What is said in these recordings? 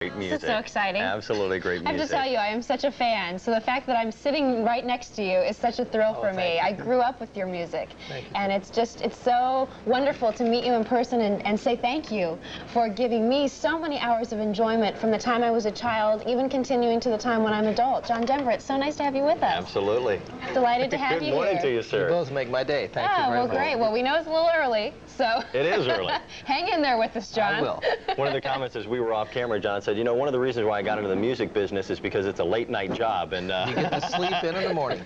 Great music. This is so exciting. Absolutely great music. I have to tell you, I am such a fan. So the fact that I'm sitting right next to you is such a thrill for me. I grew up with your music. And it's so wonderful to meet you in person and say thank you for giving me so many hours of enjoyment from the time I was a child, even continuing to the time when I'm an adult. John Denver, it's so nice to have you with us. Absolutely. Delighted to have you here. Good morning to you, sir. You both make my day. Thank you very much. Well, great. Well, we know it's a little early, so... It is early. Hang in there with us, John. I will. One of the comments as we were off camera, John said, you know, one of the reasons why I got into the music business is because it's a late-night job. And you get to sleep in the morning.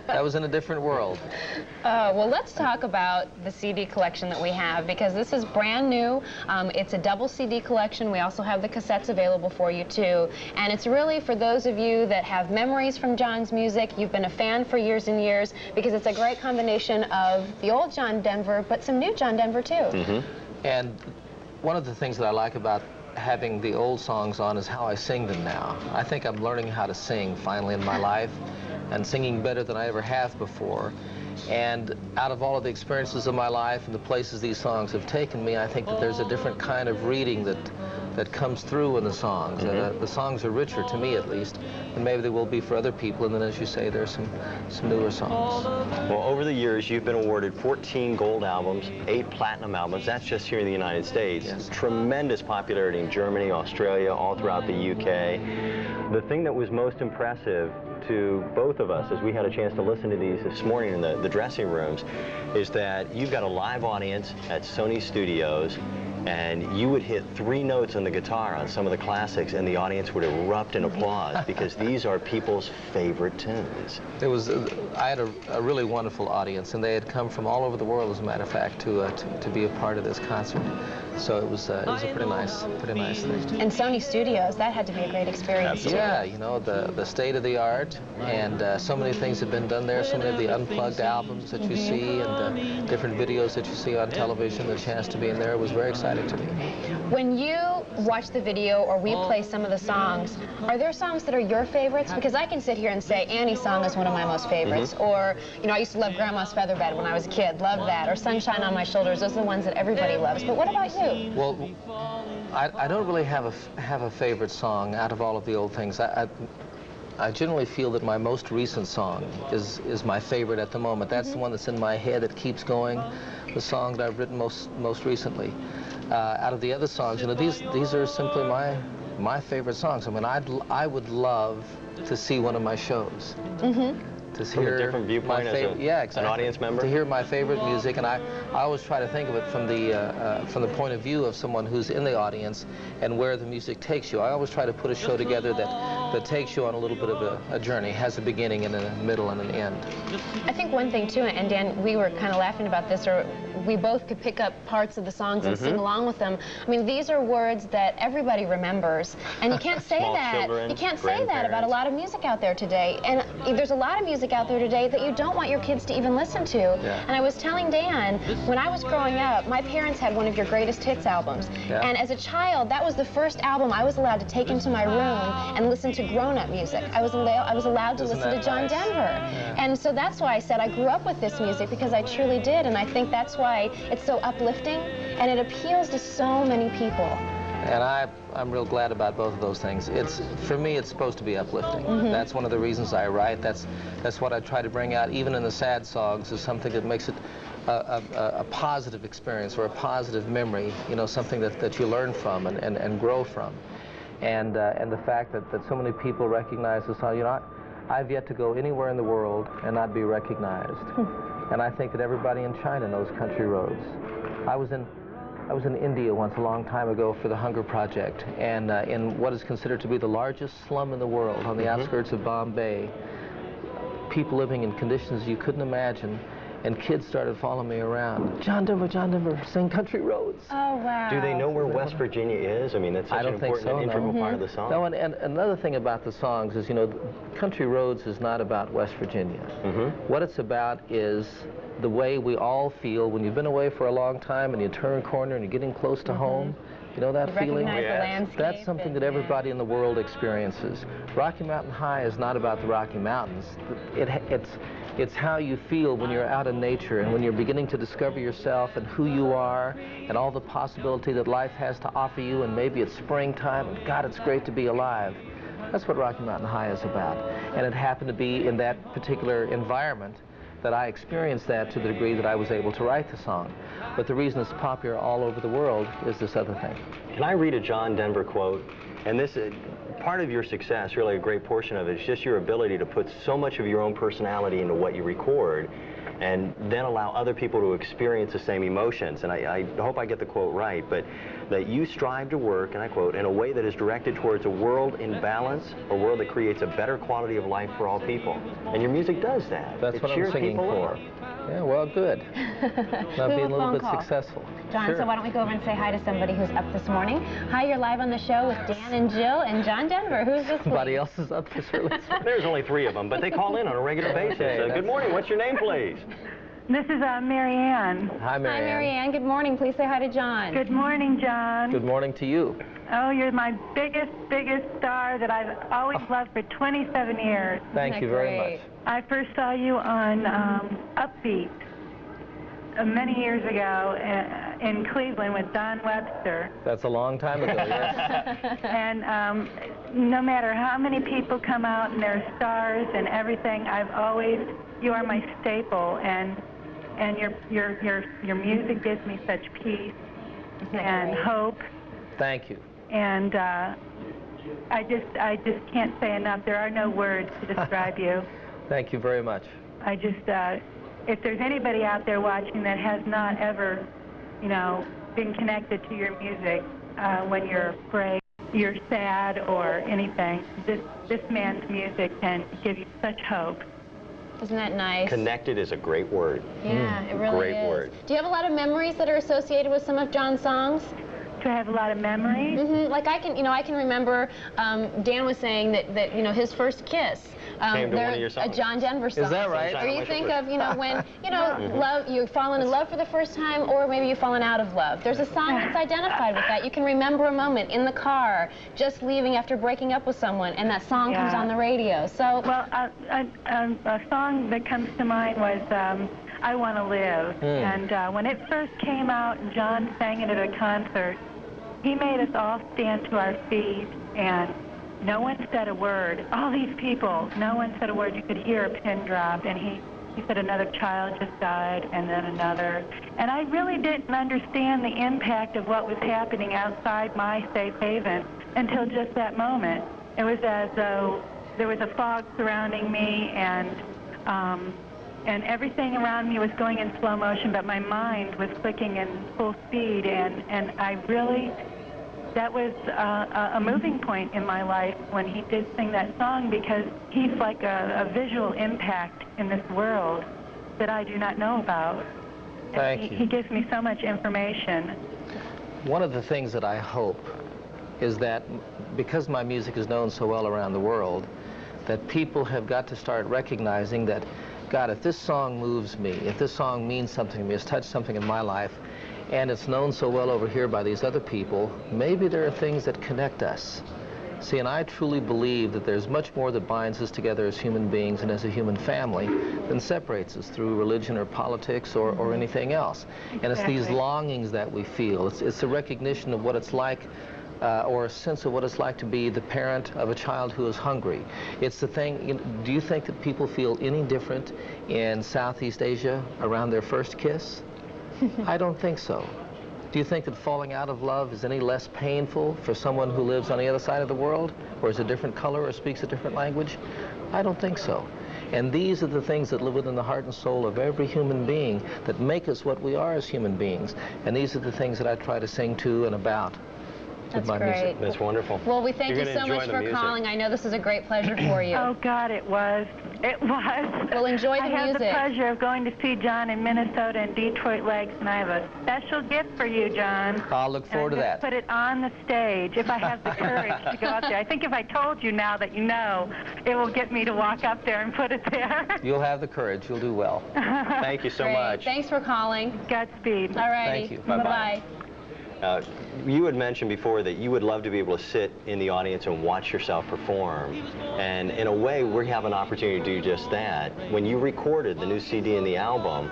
That was in a different world. Well, let's talk about the CD collection that we have, because this is brand new. It's a double CD collection. We also have the cassettes available for you, too. And it's really for those of you that have memories from John's music. You've been a fan for years and years, because it's a great combination of the old John Denver, but some new John Denver, too. Mm-hmm. And one of the things that I like about having the old songs on is how I sing them now. I think I'm learning how to sing finally in my life, and singing better than I ever have before. And out of all of the experiences of my life and the places these songs have taken me, I think that there's a different kind of reading that comes through in the songs. The songs are richer, to me at least, than maybe they will be for other people. And then, as you say, there's some newer songs. Well, over the years, you've been awarded 14 gold albums, 8 platinum albums. That's just here in the United States. Yes. Tremendous popularity in Germany, Australia, all throughout the UK. The thing that was most impressive to both of us as we had a chance to listen to these this morning in the dressing rooms is that you've got a live audience at Sony Studios, and you would hit 3 notes on the guitar on some of the classics and the audience would erupt in applause because these are people's favorite tunes. It was, I had a really wonderful audience, and they had come from all over the world, as a matter of fact, to be a part of this concert. So it was a pretty nice thing. And Sony Studios, that had to be a great experience. Absolutely. Yeah, you know, the state of the art, and so many things have been done there, so many of the unplugged albums that you see, and the different videos that you see on television, the chance to be in there was very exciting to me. When you watch the video or we play some of the songs, are there songs that are your favorites? Because I can sit here and say Annie's song is one of my most favorites, or, you know, I used to love Grandma's Featherbed when I was a kid, loved that, or Sunshine on My Shoulders. Those are the ones that everybody loves. But what about you? Well, I don't really have a favorite song out of all of the old things. I generally feel that my most recent song is my favorite at the moment. That's the one that's in my head that keeps going, the song that I've written most recently. Out of the other songs, you know, these are simply my favorite songs. I mean, I would love to see one of my shows. To From a different viewpoint as an audience member? To hear my favorite music, and I always try to think of it from the point of view of someone who's in the audience and where the music takes you. I always try to put a show together that takes you on a little bit of a journey, has a beginning and a middle and an end. I think one thing too, and Dan, we were kind of laughing about this, or we both could pick up parts of the songs and sing along with them. I mean, these are words that everybody remembers, and you can't say that. You can't say that about a lot of music out there today. And there's a lot of music out there today that you don't want your kids to even listen to. And I was telling Dan, when I was growing up, my parents had one of your greatest hits albums. And as a child, that was the first album I was allowed to take into my room and listen to grown-up music. I was allowed to listen to John Denver. And so that's why I said I grew up with this music, because I truly did. And I think that's why it's so uplifting, and it appeals to so many people. And I'm real glad about both of those things. For me, it's supposed to be uplifting. That's one of the reasons I write. That's what I try to bring out, even in the sad songs, is something that makes it a positive experience or a positive memory, you know, something that you learn from and grow from. And the fact that so many people recognize the song, you know, I've yet to go anywhere in the world and not be recognized. And I think that everybody in China knows Country Roads. I was in India once a long time ago for the Hunger Project, and in what is considered to be the largest slum in the world, on the outskirts of Bombay, people living in conditions you couldn't imagine, and kids started following me around. John Denver, sing Country Roads. Oh, wow. Do they know where West Virginia is? I mean, that's such an important and integral part of the song. No, and another thing about the songs is, you know, Country Roads is not about West Virginia. What it's about is the way we all feel when you've been away for a long time and you turn a corner and you're getting close to home. You know that feeling? Recognize the landscape. That's something that everybody in the world experiences. Rocky Mountain High is not about the Rocky Mountains. It's how you feel when you're out in nature and when you're beginning to discover yourself and who you are and all the possibility that life has to offer you, and maybe it's springtime and God, it's great to be alive. That's what Rocky Mountain High is about. And it happened to be in that particular environment that I experienced that to the degree that I was able to write the song. But the reason it's popular all over the world is this other thing. Can I read a John Denver quote? And this is part of your success, really a great portion of it, is just your ability to put so much of your own personality into what you record and then allow other people to experience the same emotions. And I hope I get the quote right, but that you strive to work, and I quote, in a way that is directed towards a world in balance, a world that creates a better quality of life for all people. And your music does that. That's what I'm singing for. Yeah, well, good. Not being a little bit successful. John, sure. So why don't we go over and say hi to somebody who's up this morning. Hi, you're live on the show with Dan and Jill and John Denver. Who's this? Somebody else is up this early. There's only 3 of them, but they call in on a regular basis. Good morning. What's your name, please? This is Mary Ann. Hi, Mary Ann. Hi, Mary Ann. Good morning. Please say hi to John. Good morning, John. Good morning to you. Oh, you're my biggest star that I've always loved for 27 years. Thank you very much. I first saw you on Upbeat many years ago in Cleveland with Don Webster. That's a long time ago, yes. And no matter how many people come out and they're stars and everything, you are my staple, and your music gives me such peace and hope. Thank you. And I just can't say enough. There are no words to describe you. Thank you very much. I just, if there's anybody out there watching that has not ever, been connected to your music when you're afraid, you're sad, or anything, this man's music can give you such hope. Isn't that nice? Connected is a great word. Yeah, it really great is. word. Do you have a lot of memories that are associated with some of John's songs? Do I have a lot of memories? Like I can remember. Dan was saying that his first kiss. Came to one of your songs. A John Denver song. Is that right? Or you think of when love, you've fallen in love for the first time, or maybe you've fallen out of love. There's a song that's identified with that. You can remember a moment in the car, just leaving after breaking up with someone, and that song comes on the radio. So well, a song that comes to mind was I Want to Live. And when it first came out and John sang it at a concert, he made us all stand to our feet, and no one said a word. All these people, no one said a word. You could hear a pin drop, and he said another child just died, and then another. And I really didn't understand the impact of what was happening outside my safe haven until just that moment. It was as though there was a fog surrounding me, and everything around me was going in slow motion, but my mind was clicking in full speed, and I really, that was a moving point in my life when he did sing that song, because he's like a visual impact in this world that I do not know about. Thank you. He gives me so much information. One of the things that I hope is that because my music is known so well around the world, that people have got to start recognizing that, God, if this song moves me, if this song means something to me, it's touched something in my life, and it's known so well over here by these other people, maybe there are things that connect us. See, and I truly believe that there's much more that binds us together as human beings and as a human family than separates us through religion or politics or anything else. And it's these longings that we feel. It's a recognition of what it's like, or a sense of what it's like to be the parent of a child who is hungry. It's the thing, do you think that people feel any different in Southeast Asia around their first kiss? I don't think so. Do you think that falling out of love is any less painful for someone who lives on the other side of the world, or is a different color, or speaks a different language? I don't think so. And these are the things that live within the heart and soul of every human being that make us what we are as human beings. And these are the things that I try to sing to and about. That's great. That's wonderful. Well, we thank you so much for calling. I know this is a great pleasure for you. Oh, God, it was. It was. Well, enjoy the music. I had the pleasure of going to see John in Minnesota and Detroit Lakes, and I have a special gift for you, John. I'll look forward to that. Put it on the stage if I have the courage to go up there. I think if I told you now that you know, it will get me to walk up there and put it there. You'll have the courage. You'll do well. Thank you so much. Thanks for calling. Godspeed. All righty. Thank you. Bye-bye. Bye-bye. you had mentioned before that you would love to be able to sit in the audience and watch yourself perform. And in a way, we have an opportunity to do just that. When you recorded the new CD and the album,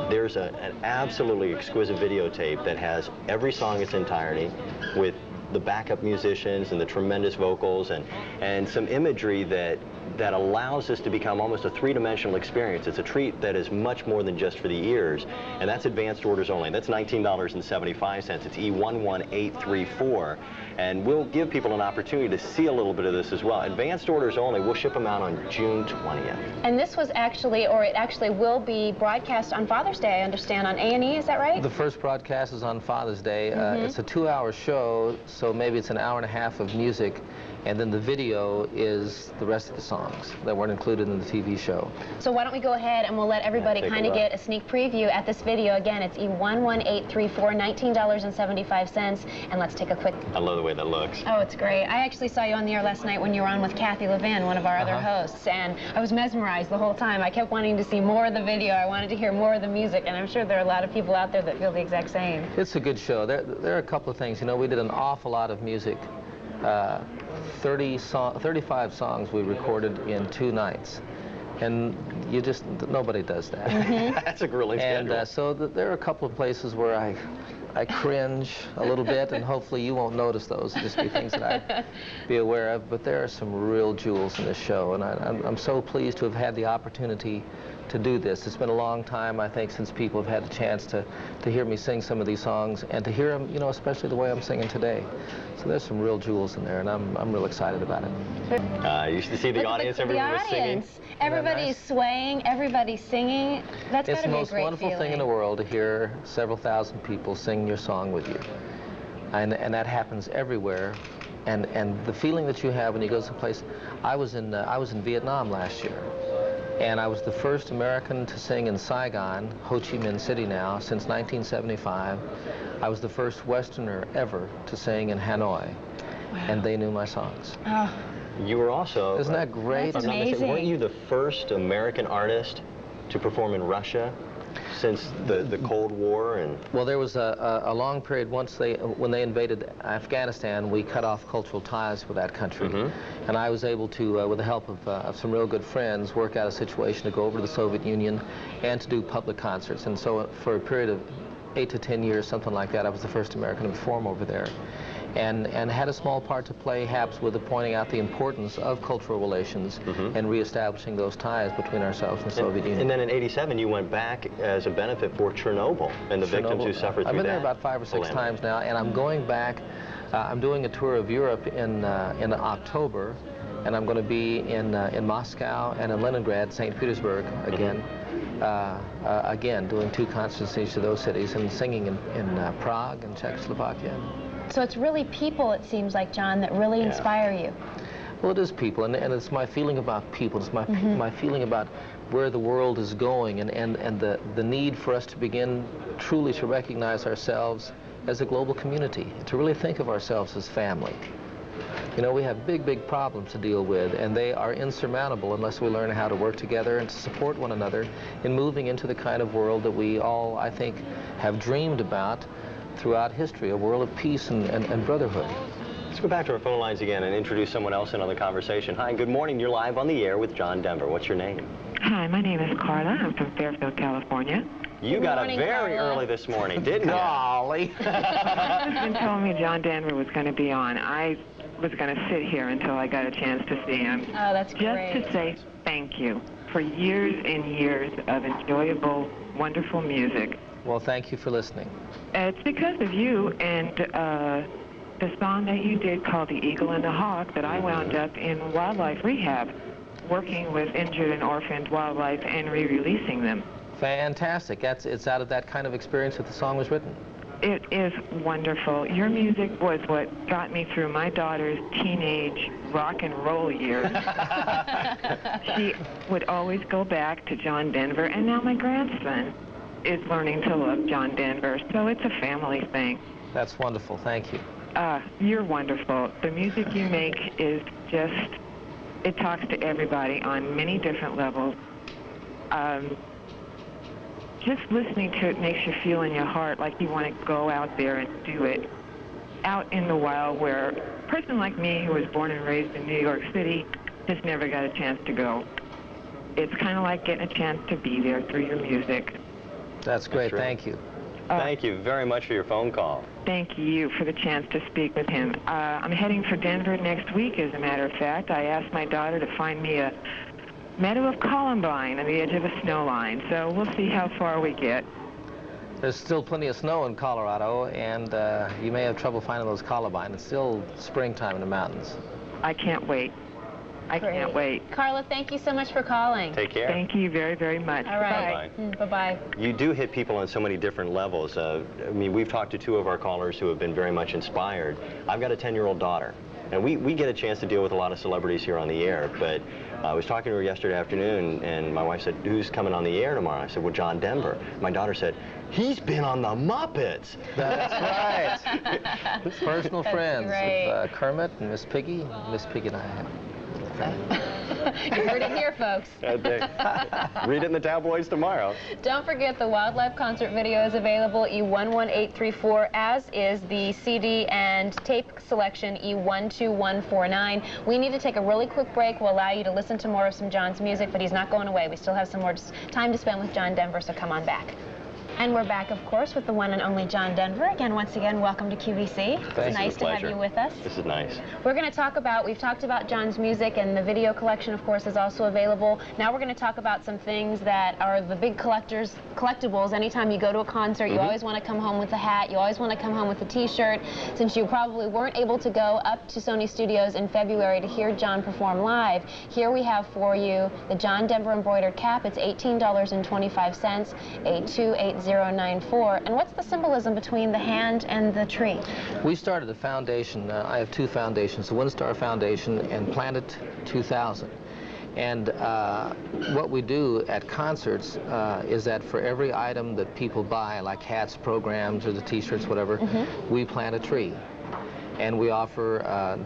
there's an absolutely exquisite videotape that has every song in its entirety with the backup musicians and the tremendous vocals and some imagery that allows this to become almost a three-dimensional experience. It's a treat that is much more than just for the ears, and that's advanced orders only. That's $19.75. It's E11834, and we'll give people an opportunity to see a little bit of this as well. Advanced orders only. We'll ship them out on June 20th. And this was actually, or it actually will be broadcast on Father's Day, I understand, on A&E, is that right? The first broadcast is on Father's Day. It's a 2-hour show, so maybe it's an hour and a half of music, and then the video is the rest of the songs that weren't included in the TV show. So why don't we go ahead and we'll let everybody kind of get a sneak preview at this video. Again, it's E11834, $19.75, and let's take a quick... I love the way that looks. Oh, it's great. I actually saw you on the air last night when you were on with Kathy Levin, one of our other hosts, and I was mesmerized the whole time. I kept wanting to see more of the video. I wanted to hear more of the music, and I'm sure there are a lot of people out there that feel the exact same. It's a good show. There are a couple of things. You know, we did an awful lot of music. 35 songs we recorded in 2 nights, and nobody does that. That's a grueling schedule. And so there are a couple of places where I cringe a little bit, and hopefully you won't notice those. It'll just be things that I'd be aware of. But there are some real jewels in this show, and I'm so pleased to have had the opportunity to do this. It's been a long time, I think, since people have had the chance to hear me sing some of these songs, and to hear them, you know, especially the way I'm singing today. So there's some real jewels in there, and I'm real excited about it. You used to see the audience, everyone was singing. Everybody's swaying, everybody's singing. That's got to be a great feeling. It's the most wonderful thing in the world to hear several thousand people sing your song with you. And that happens everywhere. And the feeling that you have when you go someplace... I was in Vietnam last year. And I was the first American to sing in Saigon, Ho Chi Minh City now, since 1975. I was the first Westerner ever to sing in Hanoi. Wow. And they knew my songs. Oh. You were also... Isn't that great? That's amazing. Weren't you the first American artist to perform in Russia since the Cold War? And well, there was a long period when they invaded Afghanistan. We cut off cultural ties with that country, and I was able to, with the help of some real good friends, work out a situation to go over to the Soviet Union and to do public concerts. And so, for a period of 8 to 10 years, something like that, I was the first American to perform over there. And had a small part to play, perhaps, with pointing out the importance of cultural relations and reestablishing those ties between ourselves and the Soviet Union. And then in '87, you went back as a benefit for Chernobyl and the victims who suffered through that. I've been there about 5 or 6 times now, and I'm going back. I'm doing a tour of Europe in October, and I'm going to be in Moscow and in Leningrad, St. Petersburg again. Again, doing 2 concerts in each of those cities, and singing in Prague and Czechoslovakia. So it's really people, it seems like, John, that really inspire you. Well, it is people, and it's my feeling about people. It's my feeling about where the world is going, and the need for us to begin truly to recognize ourselves as a global community, to really think of ourselves as family. You know, we have big, big problems to deal with, and they are insurmountable unless we learn how to work together and to support one another in moving into the kind of world that we all, I think, have dreamed about throughout history, a world of peace and brotherhood. Let's go back to our phone lines again and introduce someone else into the conversation. Hi, good morning. You're live on the air with John Denver. What's your name? Hi, my name is Carla. I'm from Fairfield, California. You got up very early this morning, didn't you? Golly. My husband told me John Denver was going to be on. I was going to sit here until I got a chance to see him. Oh, that's great. Just to say thank you for years and years of enjoyable, wonderful music. Well, thank you for listening. It's because of you and the song that you did called The Eagle and the Hawk that I wound up in wildlife rehab, working with injured and orphaned wildlife and re-releasing them. Fantastic. It's out of that kind of experience that the song was written. It is wonderful. Your music was what got me through my daughter's teenage rock and roll years. She would always go back to John Denver, and now my grandson is learning to love John Denver, so it's a family thing. That's wonderful. Thank you. You're wonderful. The music you make is just, it talks to everybody on many different levels. Just listening to it makes you feel in your heart like you want to go out there and do it. out in the wild where a person like me who was born and raised in New York City just never got a chance to go. It's kind of like getting a chance to be there through your music. That's great. Thank you. Thank you very much for your phone call. Thank you for the chance to speak with him. I'm heading for Denver next week, as a matter of fact. I asked my daughter to find me a meadow of columbine on the edge of a snow line, so we'll see how far we get. There's still plenty of snow in Colorado, and you may have trouble finding those columbine. It's still springtime in the mountains. I can't wait. I can't wait. Carla, thank you so much for calling. Take care. Thank you very, very much. All right. Bye-bye. You do hit people on so many different levels. I mean, we've talked to two of our callers who have been very much inspired. I've got a 10-year-old daughter, and we get a chance to deal with a lot of celebrities here on the air, but I was talking to her yesterday afternoon, and my wife said, who's coming on the air tomorrow? I said, well, John Denver. My daughter said, he's been on the Muppets. That's right. Personal friends of Kermit and Miss Piggy. Miss Piggy and I have. You heard it here, folks. Read it in the tabloids tomorrow. Don't forget the wildlife concert video is available, E11834, as is the CD and tape selection, E12149. We need to take a really quick break. We'll allow you to listen to more of some John's music, but he's not going away. We still have some more time to spend with John Denver, so come on back. And we're back, of course, with the one and only John Denver. Again, once again, welcome to QVC. It's nice to have you with us. This is nice. We're going to talk about, we've talked about John's music, and the video collection, of course, is also available. Now we're going to talk about some things that are the big collectibles. Anytime you go to a concert, you always want to come home with a hat. You always want to come home with a T-shirt. Since you probably weren't able to go up to Sony Studios in February to hear John perform live, here we have for you the John Denver embroidered cap. It's $18.25, a 28094. And what's the symbolism between the hand and the tree? We started a foundation. I have two foundations, the Windstar Foundation and Planet 2000. And what we do at concerts is that for every item that people buy, like hats, programs, or the T-shirts, whatever, we plant a tree. And we offer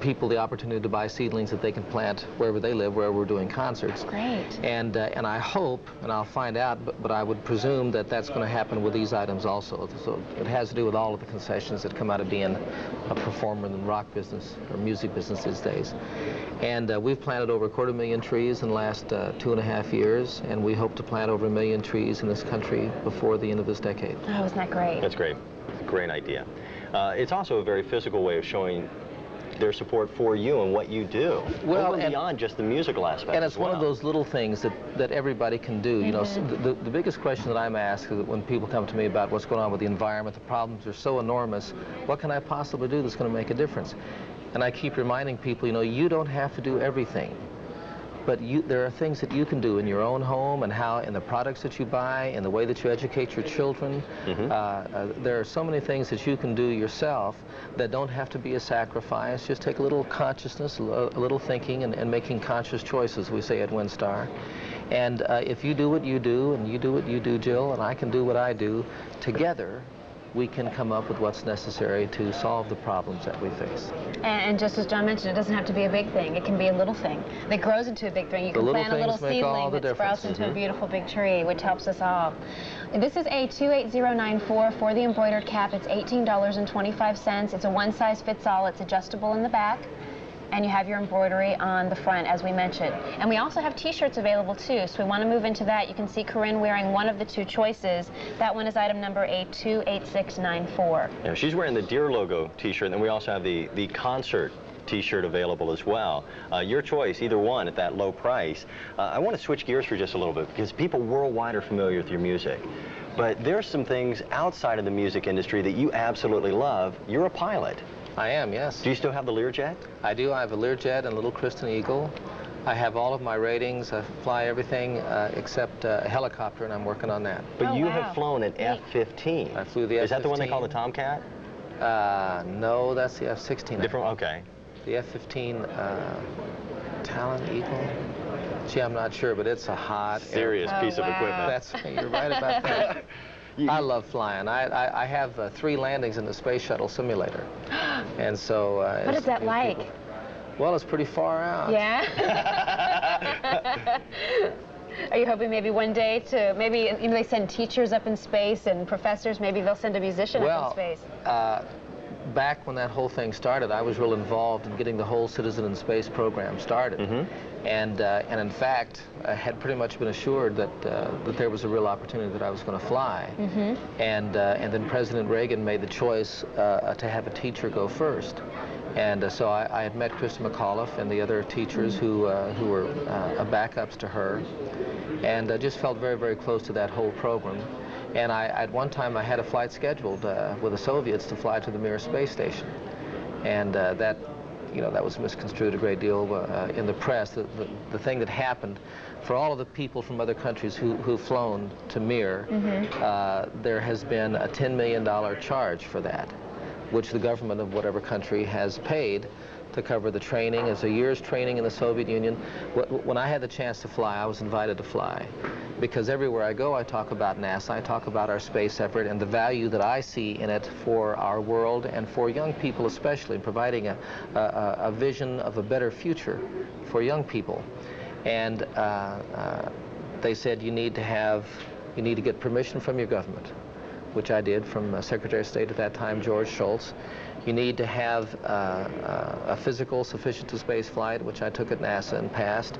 people the opportunity to buy seedlings that they can plant wherever they live, wherever we're doing concerts. Great. And I hope, and I'll find out, but I would presume that that's going to happen with these items also. So it has to do with all of the concessions that come out of being a performer in the rock business or music business these days. And we've planted over 250,000 trees in the last 2.5 years, and we hope to plant over 1 million trees in this country before the end of this decade. Oh, isn't that great? That's great. It's a great idea. It's also a very physical way of showing their support for you and what you do, well, and beyond just the musical aspect. And it's one of those little things that everybody can do. You know, so the biggest question that I'm asked when people come to me about what's going on with the environment, the problems are so enormous, what can I possibly do that's going to make a difference? And I keep reminding people, you know, you don't have to do everything. But there are things that you can do in your own home, and how in the products that you buy, and the way that you educate your children. There are so many things that you can do yourself that don't have to be a sacrifice. Just take a little consciousness, a little thinking, and making conscious choices, we say at Windstar. And if you do what you do, and you do what you do, Jill, and I can do what I do, together we can come up with what's necessary to solve the problems that we face. And just as John mentioned, it doesn't have to be a big thing. It can be a little thing that grows into a big thing. You can plant a little seedling that sprouts into a beautiful big tree, which helps us all. This is a 28094 for the embroidered cap. It's $18.25. It's a one-size-fits-all. It's adjustable in the back. And you have your embroidery on the front, as we mentioned. And we also have T-shirts available, too, so we want to move into that. You can see Corinne wearing one of the two choices. That one is item number A28694. Yeah, she's wearing the Deer logo T-shirt, and then we also have the concert T-shirt available as well. Your choice, either one at that low price. I want to switch gears for just a little bit, because people worldwide are familiar with your music. But there's some things outside of the music industry that you absolutely love. You're a pilot. I am, yes. Do you still have the Learjet? I do. I have a Learjet and a little Kristen Eagle. I have all of my ratings. I fly everything except a helicopter, and I'm working on that. But you have flown an F-15. I flew the F-15. Is that the one they call the Tomcat? No, that's the F-16. Different, okay. The F-15 Talon Eagle? Gee, I'm not sure, but it's a hot, serious piece of equipment. That's, you're right about that. I love flying. I have 3 landings in the Space Shuttle simulator. And so... what is that like? Well, it's pretty far out. Yeah? Are you hoping maybe one day to, maybe, you know, they send teachers up in space and professors, maybe they'll send a musician up in space? back when that whole thing started, I was real involved in getting the whole Citizen in Space program started. And in fact, I had pretty much been assured that that there was a real opportunity that I was going to fly. And then President Reagan made the choice to have a teacher go first. And so I had met Krista McAuliffe and the other teachers who were backups to her, and just felt very, very close to that whole program. And at one time I had a flight scheduled with the Soviets to fly to the Mir space station, and that was misconstrued a great deal in the press. The thing that happened, for all of the people from other countries who've flown to Mir, there has been a $10 million charge for that, which the government of whatever country has paid to cover the training. It's a year's training in the Soviet Union. When I had the chance to fly, I was invited to fly, because everywhere I go I talk about NASA, I talk about our space effort and the value that I see in it for our world and for young people especially, providing a vision of a better future for young people. And they said you need to get permission from your government, which I did from Secretary of State at that time, George Shultz. You need to have a physical sufficient to space flight, which I took at NASA and passed.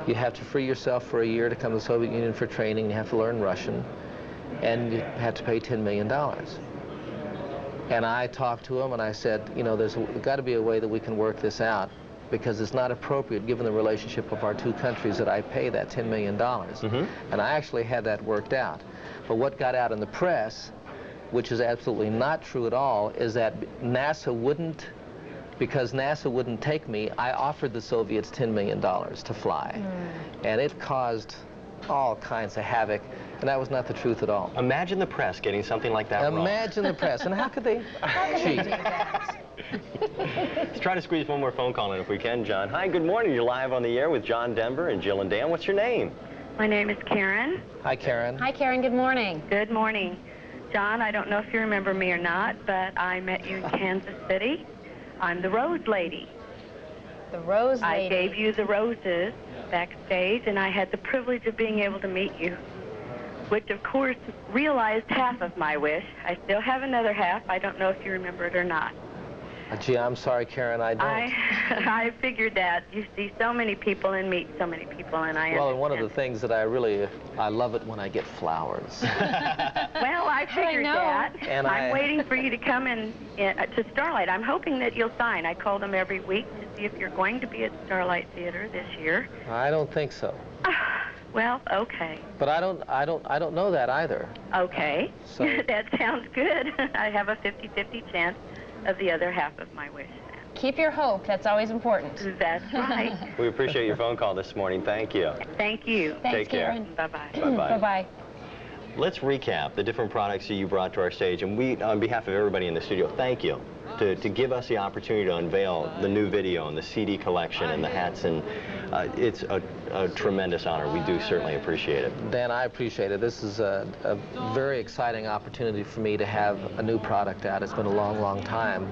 You have to free yourself for a year to come to the Soviet Union for training. You have to learn Russian, and you have to pay $10 million. And I talked to him and I said, there's got to be a way that we can work this out, because it's not appropriate, given the relationship of our two countries, that I pay that $10 million. And I actually had that worked out. But what got out in the press, which is absolutely not true at all, is that because NASA wouldn't take me, I offered the Soviets $10 million to fly. And it caused all kinds of havoc, and that was not the truth at all. Imagine the press getting something like that wrong. Imagine the press, and how could they cheat? Let's try to squeeze one more phone call in if we can, John. Hi, good morning. You're live on the air with John Denver and Jill and Dan. What's your name? My name is Karen. Hi, Karen. Hi, Karen. Good morning. Good morning. John, I don't know if you remember me or not, but I met you in Kansas City. I'm the Rose Lady. The Rose Lady. I gave you the roses backstage, and I had the privilege of being able to meet you, which, of course, realized half of my wish. I still have another half. I don't know if you remember it or not. Gee, I'm sorry, Karen, I don't. I figured that. You see so many people and meet so many people, and I Well, and one of the things that I love it when I get flowers. Well, I figured that. And I'm waiting for you to come in to Starlight. I'm hoping that you'll sign. I call them every week to see if you're going to be at Starlight Theater this year. I don't think so. Well, okay. But I don't know that either. Okay. So that sounds good. I have a 50-50 chance of the other half of my wish. Keep your hope. That's always important. That's right. We appreciate your phone call this morning. Thank you. Thank you. Thanks, Take care. Karen. Bye-bye. Bye-bye. Bye-bye. Let's recap the different products that you brought to our stage. And we, on behalf of everybody in the studio, thank you to give us the opportunity to unveil the new video and the CD collection and the hats. And it's a tremendous honor. We do certainly appreciate it. Dan, I appreciate it. This is a very exciting opportunity for me to have a new product out. It's been a long, long time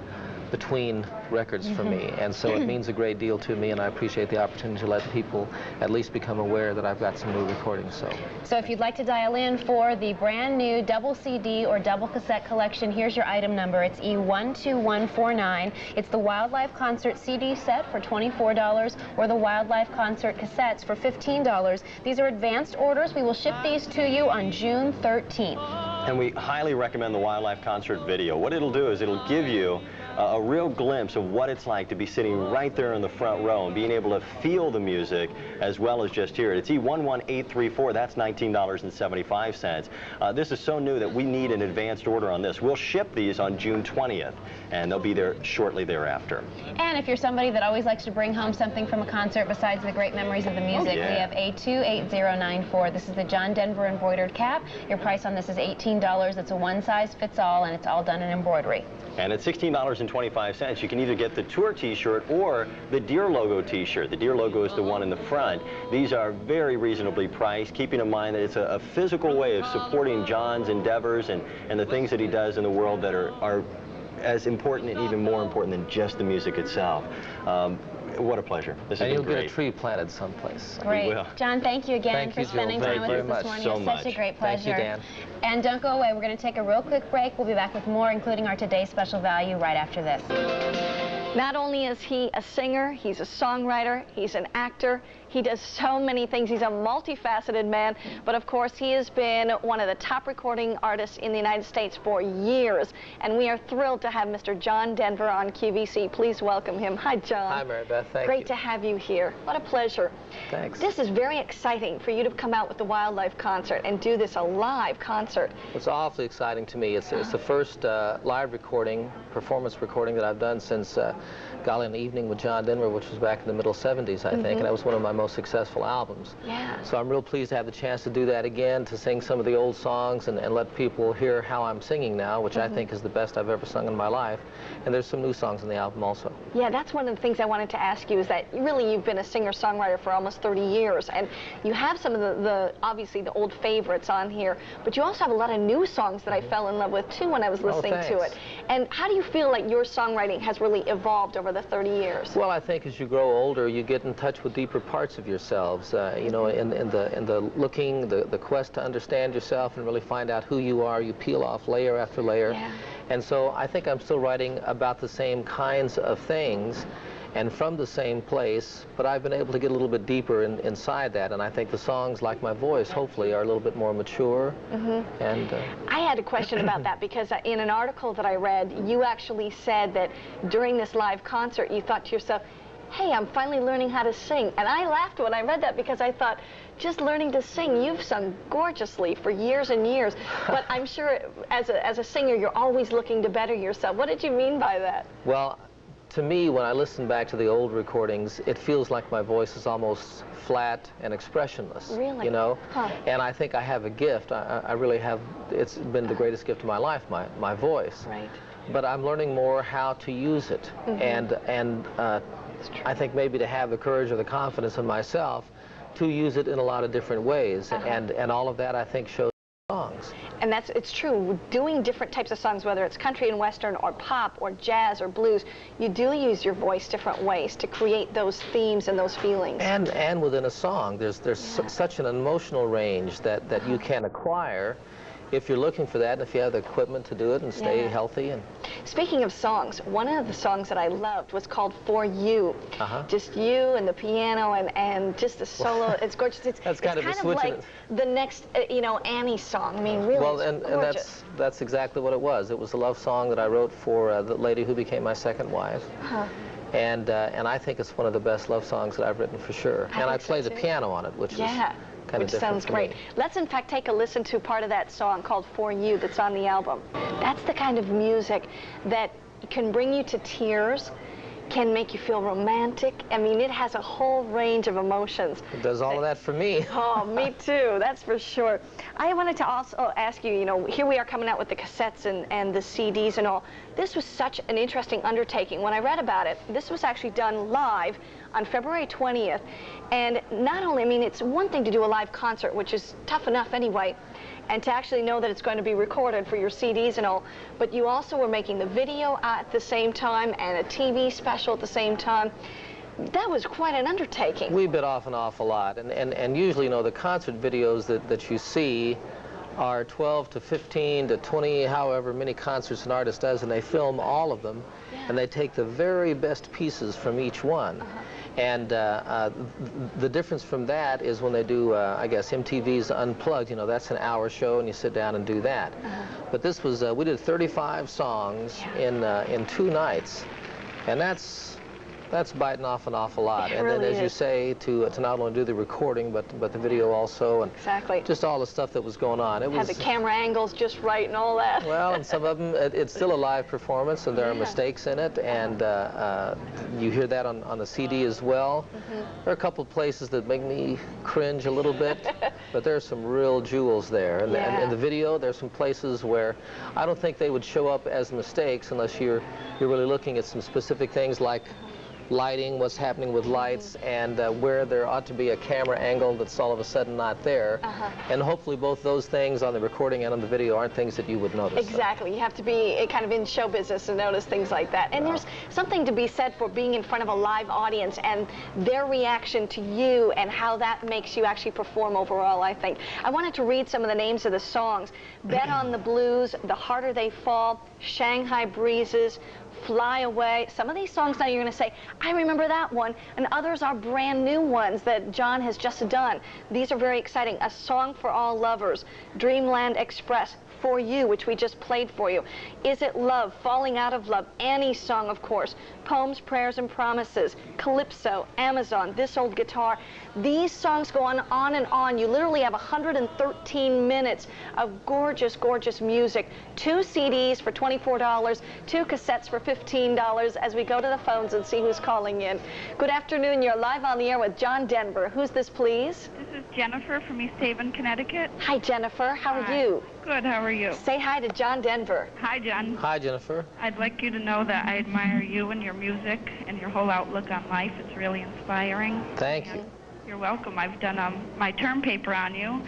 between records for me, and so it means a great deal to me, and I appreciate the opportunity to let people at least become aware that I've got some new recordings. So if you'd like to dial in for the brand new double CD or double cassette collection, here's your item number. It's E12149. It's the Wildlife Concert CD set for $24 or the Wildlife Concert cassettes for $15. These are advanced orders. We will ship these to you on June 13th. And we highly recommend the Wildlife Concert video. What it'll do is it'll give you a real glimpse of what it's like to be sitting right there in the front row and being able to feel the music as well as just hear it. It's E11834. That's $19.75. This is so new that we need an advanced order on this. We'll ship these on June 20th, and they'll be there shortly thereafter. And if you're somebody that always likes to bring home something from a concert besides the great memories of the music, we have A28094. This is the John Denver embroidered cap. Your price on this is $18. It's a one-size-fits-all, and it's all done in embroidery. And at $16.25, you can either get the tour t-shirt or the Deer logo t-shirt. The Deer logo is the one in the front. These are very reasonably priced, keeping in mind that it's a physical way of supporting John's endeavors and the things that he does in the world that are as important and even more important than just the music itself. What a pleasure. This has been you'll great. get a tree planted someplace. Great. We will. John, thank you again Thank for you, Jill. spending time with us this morning. So It's much. such a great pleasure. Thank you, Dan. And don't go away. We're going to take a real quick break. We'll be back with more, including our Today's Special Value, right after this. Not only is he a singer, he's a songwriter, he's an actor, he does so many things. He's a multifaceted man, but of course he has been one of the top recording artists in the United States for years, and we are thrilled to have Mr. John Denver on QVC. Please welcome him. Hi, John. Hi, Mary Beth. Thank you. Great to have you here. What a pleasure. Thanks. This is very exciting for you to come out with the Wildlife concert and do this a live concert. It's awfully exciting to me. It's the first live recording, performance recording that I've done since golly, an Evening with John Denver, which was back in the middle 70s, I think, and that was one of my most successful albums. Yeah. So I'm real pleased to have the chance to do that again, to sing some of the old songs and let people hear how I'm singing now, which I think is the best I've ever sung in my life. And there's some new songs in the album also. Yeah, that's one of the things I wanted to ask you, is that really you've been a singer-songwriter for almost 30 years, and you have some of the obviously the old favorites on here, but you also have a lot of new songs that I fell in love with too when I was listening to it. And how do you feel like your songwriting has really evolved over the 30 years? Well, I think as you grow older, you get in touch with deeper parts of yourselves. You know, in the looking, the quest to understand yourself and really find out who you are. You peel off layer after layer. Yeah. And so I think I'm still writing about the same kinds of things and from the same place, but I've been able to get a little bit deeper inside that, and I think the songs, like my voice, hopefully are a little bit more mature. And I had a question about that, because in an article that I read, you actually said that during this live concert, you thought to yourself, hey, I'm finally learning how to sing. And I laughed when I read that, because I thought, just learning to sing, you've sung gorgeously for years and years, but I'm sure as a singer, you're always looking to better yourself. What did you mean by that? Well, to me, when I listen back to the old recordings, it feels like my voice is almost flat and expressionless. Really? You know? Huh. And I think I have a gift. I really have. It's been the greatest gift of my life, my voice. Right. But I'm learning more how to use it, and I think maybe to have the courage or the confidence in myself to use it in a lot of different ways, and all of that I think shows songs. And it's true, doing different types of songs, whether it's country and western or pop or jazz or blues, you do use your voice different ways to create those themes and those feelings. And within a song, there's such an emotional range that you can acquire if you're looking for that, and if you have the equipment to do it and stay healthy. And speaking of songs, one of the songs that I loved was called For You. Just you and the piano and just the solo. It's gorgeous. It's kind of like the next, you know, Annie song. I mean, really, well, it's gorgeous. And that's exactly what it was. It was a love song that I wrote for the lady who became my second wife. And I think it's one of the best love songs that I've written for sure. And I play the piano on it, which is which sounds great. Let's in fact take a listen to part of that song called For You that's on the album. That's the kind of music that can bring you to tears, can make you feel romantic. I mean, it has a whole range of emotions. It does all of that for me. Oh, me too, that's for sure. I wanted to also ask you, you know, here we are coming out with the cassettes and the CDs and all. This was such an interesting undertaking. When I read about it, this was actually done live on February 20th. And not only, I mean, it's one thing to do a live concert, which is tough enough anyway, and to actually know that it's going to be recorded for your CDs and all, but you also were making the video at the same time and a TV special at the same time. That was quite an undertaking. We bit off an awful lot, and usually, you know, the concert videos that you see are 12 to 15 to 20, however many concerts an artist does, and they film all of them, and they take the very best pieces from each one. And the difference from that is when they do, I guess, MTV's Unplugged, you know, that's an hour show and you sit down and do that. But this was, we did 35 songs in 2 nights, and that's biting off an awful lot. And then, as you say, to not only do the recording, but the video also, and just all the stuff that was going on. It was had the camera angles just right and all that. Well, and some of them, it's still a live performance, and there are mistakes in it, and you hear that on the CD as well. There are a couple of places that make me cringe a little bit, but there are some real jewels there. And in the video, there's some places where I don't think they would show up as mistakes unless you're really looking at some specific things like lighting, what's happening with lights, and where there ought to be a camera angle that's all of a sudden not there. And hopefully both those things on the recording and on the video aren't things that you would notice. Exactly. You have to be kind of in show business to notice things like that. And there's something to be said for being in front of a live audience and their reaction to you and how that makes you actually perform overall, I think. I wanted to read some of the names of the songs. Bet on the Blues, The Harder They Fall, Shanghai Breezes, Fly Away. Some of these songs now you're going to say, I remember that one, and others are brand new ones that John has just done. These are very exciting. A Song for All Lovers, Dreamland Express, For You, which we just played for you. Is It Love, Falling Out of Love, Annie's Song, of course, Poems, Prayers, and Promises, Calypso, Amazon, This Old Guitar. These songs go on and on. You literally have 113 minutes of gorgeous, gorgeous music. 2 CDs for $24, 2 cassettes for $15 as we go to the phones and see who's calling in. Good afternoon. You're live on the air with John Denver. Who's this, please? This is Jennifer from East Haven, Connecticut. Hi, Jennifer. How are you? Good. How are you? Say hi to John Denver. Hi, John. Hi, Jennifer. I'd like you to know that I admire you and your music and your whole outlook on life. It's really inspiring. Thank you. You're welcome. I've done my term paper on you,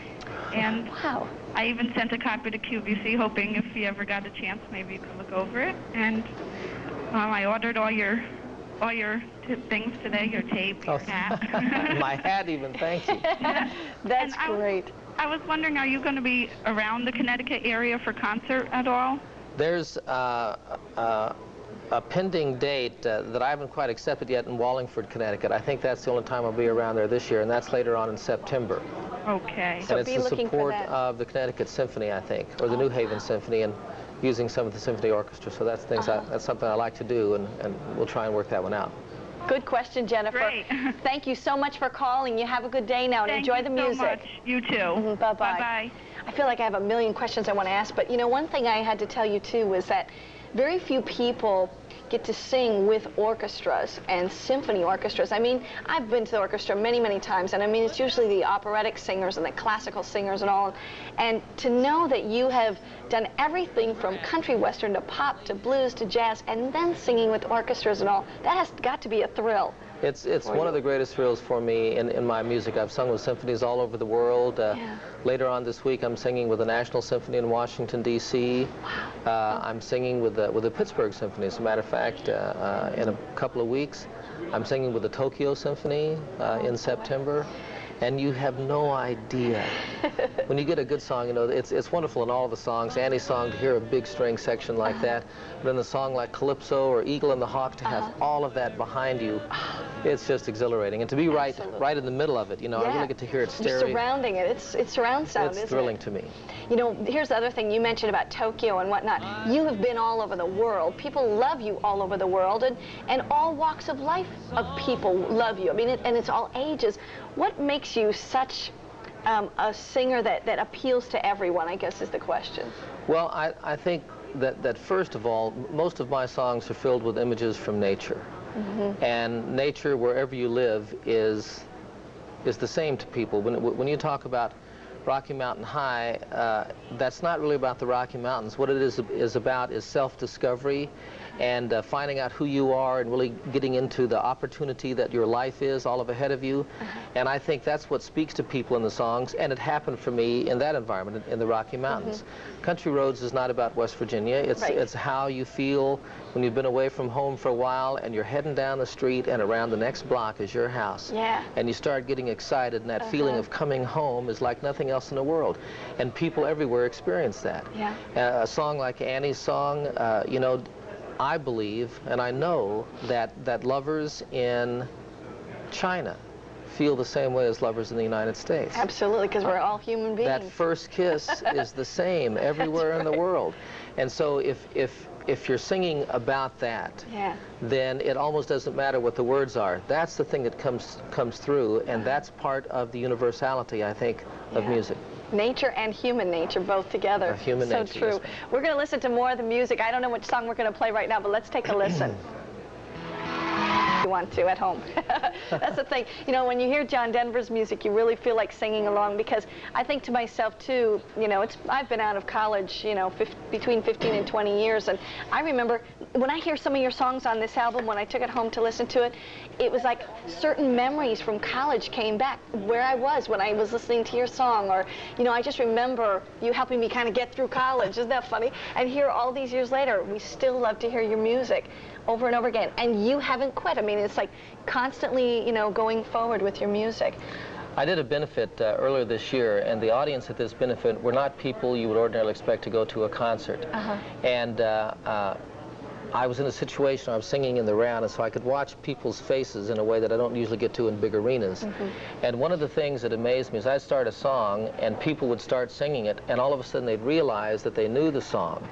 and Wow. I even sent a copy to QVC, hoping if you ever got a chance, maybe you could look over it. And I ordered all your things today, your tape, your hat. My hat even, thank you. That's great. I was wondering, are you going to be around the Connecticut area for concert at all? There's a pending date that I haven't quite accepted yet in Wallingford, Connecticut. I think that's the only time I'll be around there this year, and that's later on in September. Okay. So and be it's the looking for support that. of the Connecticut Symphony, I think, or the New Haven Symphony, and using some of the symphony orchestra. So that's things that's something I like to do, and we'll try and work that one out. Good question, Jennifer. Great. Thank you so much for calling. You have a good day now and enjoy the music. Thank you so much. You too. Bye-bye. Bye-bye. I feel like I have a million questions I want to ask, but you know, one thing I had to tell you too was that very few people get to sing with orchestras and symphony orchestras. I mean, I've been to the orchestra many, many times, and I mean, it's usually the operatic singers and the classical singers and all. And to know that you have done everything from country western to pop to blues to jazz, and then singing with orchestras and all, that has got to be a thrill. It's one of the greatest thrills for me in my music. I've sung with symphonies all over the world. Later on this week, I'm singing with the National Symphony in Washington, D.C. Wow. I'm singing with the Pittsburgh Symphony. As a matter of fact, in a couple of weeks, I'm singing with the Tokyo Symphony in September. And you have no idea. When you get a good song, you know, it's wonderful in all the songs. Annie's song, to hear a big string section like that. But in a song like Calypso or Eagle and the Hawk, to have all of that behind you, it's just exhilarating. And to be right in the middle of it, you know, I really get to hear it stereo. You're surrounding it. It's surround sound, isn't it? It's thrilling to me. You know, here's the other thing you mentioned about Tokyo and whatnot. You have been all over the world. People love you all over the world, and all walks of life of people love you. I mean, and it's all ages. What makes you such a singer that appeals to everyone, I guess is the question. Well, I think that first of all, most of my songs are filled with images from nature. And nature, wherever you live, is the same to people. When you talk about Rocky Mountain High, that's not really about the Rocky Mountains. What it is about is self-discovery and finding out who you are and really getting into the opportunity that your life is all ahead of you. And I think that's what speaks to people in the songs, and it happened for me in that environment, in the Rocky Mountains. Country Roads is not about West Virginia. It's how you feel when you've been away from home for a while and you're heading down the street and around the next block is your house. And you start getting excited, and that feeling of coming home is like nothing else in the world. And people everywhere experience that. A song like Annie's song, you know, I believe and I know that lovers in China feel the same way as lovers in the United States. Absolutely, because we're all human beings. That first kiss is the same everywhere in the world. And so if you're singing about that, then it almost doesn't matter what the words are. That's the thing that comes through, and that's part of the universality, I think, of music. Nature and human nature both together. Human nature. So true. Yes. We're going to listen to more of the music. I don't know which song we're going to play right now, but let's take a listen. you want to at home. That's the thing. You know, when you hear John Denver's music, you really feel like singing along, because I think to myself too, you know, I've been out of college, you know, between 15 and 20 years, and I remember when I hear some of your songs on this album, when I took it home to listen to it, it was like certain memories from college came back, where I was when I was listening to your song, or, you know, I just remember you helping me kind of get through college. Isn't that funny? And here all these years later, we still love to hear your music over and over again, and you haven't quit. I mean, it's like constantly, you know, going forward with your music. I did a benefit earlier this year, and the audience at this benefit were not people you would ordinarily expect to go to a concert. And I was in a situation where I was singing in the round, and so I could watch people's faces in a way that I don't usually get to in big arenas. And one of the things that amazed me is I'd start a song, and people would start singing it, and all of a sudden they'd realize that they knew the song.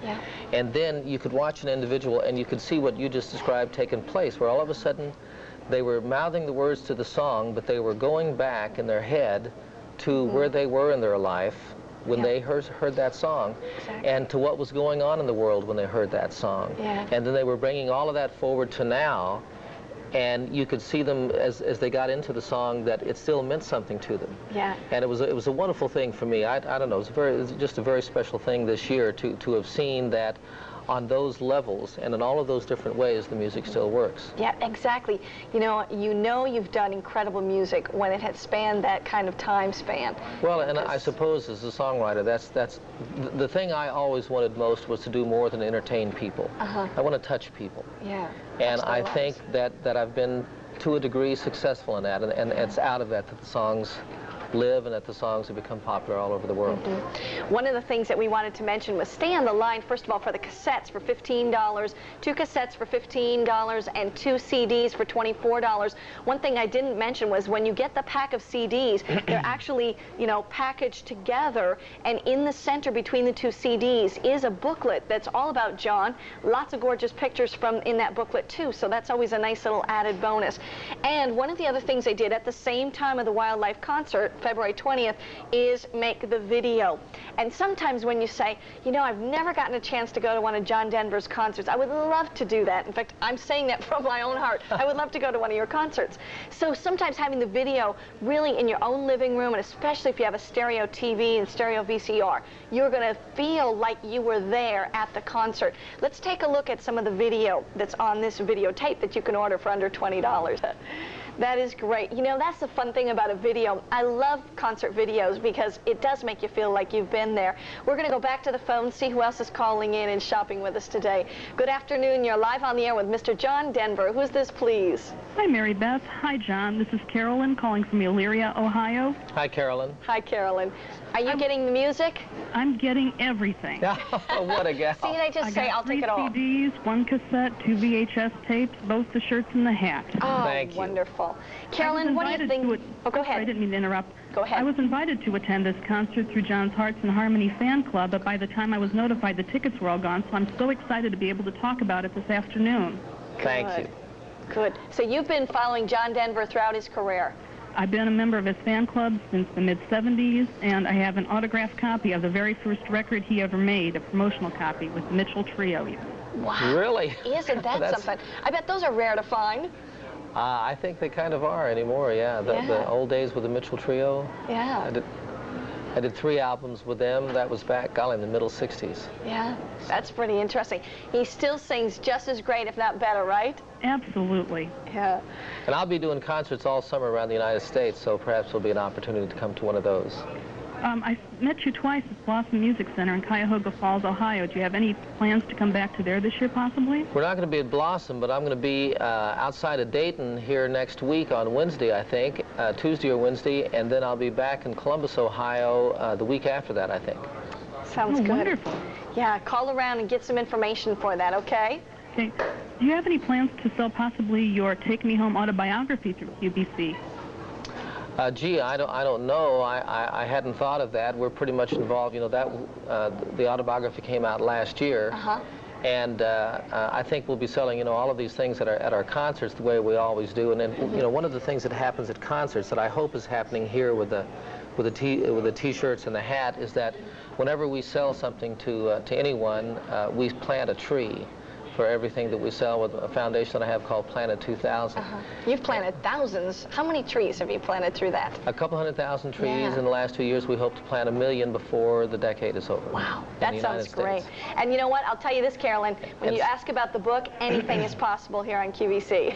And then you could watch an individual, and you could see what you just described taking place, where all of a sudden they were mouthing the words to the song, but they were going back in their head to where they were in their life when they heard that song, and to what was going on in the world when they heard that song. And then they were bringing all of that forward to now, and you could see them as they got into the song that it still meant something to them. And it was a wonderful thing for me. I don't know, it was just a very special thing this year to have seen that on those levels and in all of those different ways the music still works. Yeah, exactly. You know you've done incredible music when it had spanned that kind of time span. Well, and I suppose as a songwriter, that's the thing I always wanted most, was to do more than entertain people. I want to touch people. And I think that I've been to a degree successful in that, and it's out of that the songs live and that the songs have become popular all over the world. One of the things that we wanted to mention was stay on the line, first of all, for the cassettes for $15, 2 cassettes for $15, and 2 CDs for $24. One thing I didn't mention was when you get the pack of CDs, they're actually, you know, packaged together, and in the center between the 2 CDs is a booklet that's all about John. Lots of gorgeous pictures in that booklet too, so that's always a nice little added bonus. And one of the other things they did at the same time of the Wildlife concert, February 20th, is make the video. And sometimes when you say, you know, I've never gotten a chance to go to one of John Denver's concerts, I would love to do that. In fact, I'm saying that from my own heart. I would love to go to one of your concerts. So sometimes having the video really in your own living room, and especially if you have a stereo TV and stereo VCR, you're going to feel like you were there at the concert. Let's take a look at some of the video that's on this videotape that you can order for under $20. That is great. You know, that's the fun thing about a video. I love concert videos because it does make you feel like you've been there. We're going to go back to the phone, see who else is calling in and shopping with us today. Good afternoon. You're live on the air with Mr. John Denver. Who's this, please? Hi, Mary Beth. Hi, John. This is Carolyn calling from Elyria, Ohio. Hi, Carolyn. Hi, Carolyn. Are you getting the music? I'm getting everything. What a gal. See, they just say, I'll take it all. 3 CDs, 1 cassette, 2 VHS tapes, both the shirts and the hat. Oh, thank you. Wonderful. Carolyn, what do you think? Oh, go ahead. I didn't mean to interrupt. Go ahead. I was invited to attend this concert through John's Hearts and Harmony fan club, but by the time I was notified, the tickets were all gone, so I'm so excited to be able to talk about it this afternoon. Thank you. Good. So you've been following John Denver throughout his career. I've been a member of his fan club since the mid-'70s, and I have an autographed copy of the very first record he ever made, a promotional copy with the Mitchell Trio. Wow. Really? Isn't that something? I bet those are rare to find. I think they kind of are anymore, yeah. The old days with the Mitchell Trio. Yeah. I did 3 albums with them. That was back, golly, in the middle 60s. Yeah, that's pretty interesting. He still sings just as great, if not better, right? Absolutely. Yeah. And I'll be doing concerts all summer around the United States, so perhaps there'll be an opportunity to come to one of those. I met you twice at Blossom Music Center in Cuyahoga Falls, Ohio. Do you have any plans to come back to there this year, possibly? We're not going to be at Blossom, but I'm going to be outside of Dayton here next week on Wednesday, I think, Tuesday or Wednesday, and then I'll be back in Columbus, Ohio the week after that, I think. Sounds good. Wonderful. Yeah, call around and get some information for that, okay? Okay. Do you have any plans to sell possibly your Take Me Home autobiography through QVC? Gee, I don't know. I hadn't thought of that. We're pretty much involved. You know, the autobiography came out last year, and I think we'll be selling, you know, all of these things at our concerts the way we always do. And then, you know, one of the things that happens at concerts that I hope is happening here with the T-shirts and the hat is that whenever we sell something to anyone, we plant a tree. for everything that we sell with a foundation that I have called Planet 2000. You've planted thousands. How many trees have you planted through that? A couple 100,000 trees in the last 2 years. We hope to plant 1 million before the decade is over. Wow, that sounds great. And you know what? I'll tell you this, Carolyn. When you ask about the book, anything is possible here on QVC.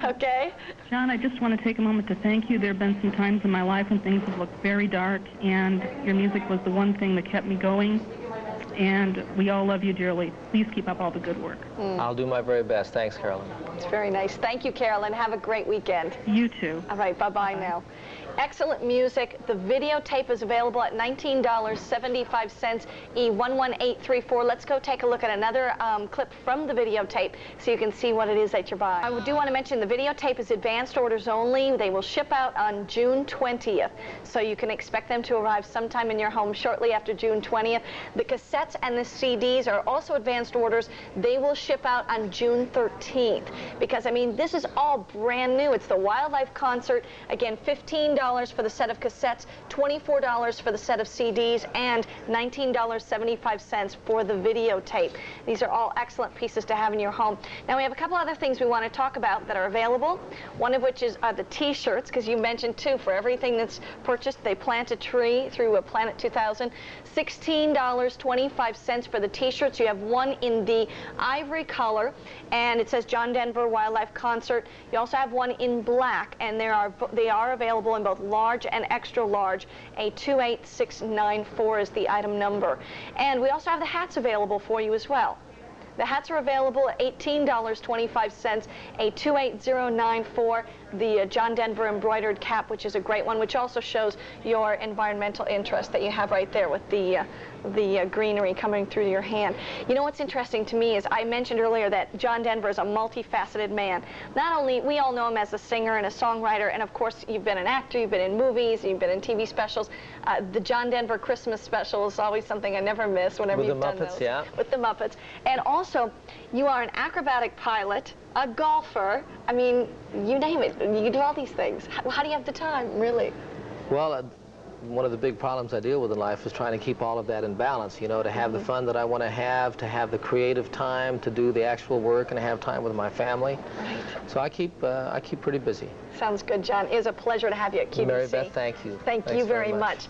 Okay? John, I just want to take a moment to thank you. There have been some times in my life when things have looked very dark, and your music was the one thing that kept me going. And we all love you dearly. Please keep up all the good work. I'll do my very best. Thanks, Carolyn. It's very nice. Thank you, Carolyn. Have a great weekend. You too. All right, bye-bye now. Excellent music. The videotape is available at $19.75, E11834. Let's go take a look at another clip from the videotape so you can see what it is that you're buying. I do want to mention the videotape is advanced orders only. They will ship out on June 20th, so you can expect them to arrive sometime in your home shortly after June 20th. The cassettes and the CDs are also advanced orders. They will ship out on June 13th because, I mean, this is all brand new. It's the Wildlife Concert. Again, $15 for the set of cassettes, $24 for the set of CDs, and $19.75 for the videotape. These are all excellent pieces to have in your home. Now we have a couple other things we want to talk about that are available, one of which is the t-shirts, because you mentioned too, for everything that's purchased, they plant a tree through a Planet 2000. $16.25 for the t-shirts. You have one in the ivory color, and it says John Denver Wildlife Concert. You also have one in black, and they are available in both large and extra large. A 28694 is the item number. And we also have the hats available for you as well. The hats are available at $18.25, a 28094, the John Denver embroidered cap, which is a great one, which also shows your environmental interest that you have right there with the greenery coming through your hand. You know what's interesting to me is I mentioned earlier that John Denver is a multifaceted man. Not only, we all know him as a singer and a songwriter, and of course you've been an actor, you've been in movies, you've been in TV specials. The John Denver Christmas special is always something I never miss whenever you've done those. With the Muppets, yeah. With the Muppets. And also, you are an acrobatic pilot, a golfer. I mean, you name it. You do all these things. How do you have the time, really? Well, one of the big problems I deal with in life is trying to keep all of that in balance, you know, to have the fun that I want to have the creative time to do the actual work, and to have time with my family. Right. So I keep pretty busy. Sounds good, John. It is a pleasure to have you at QVC. Mary Beth, thank you. Thanks you very much.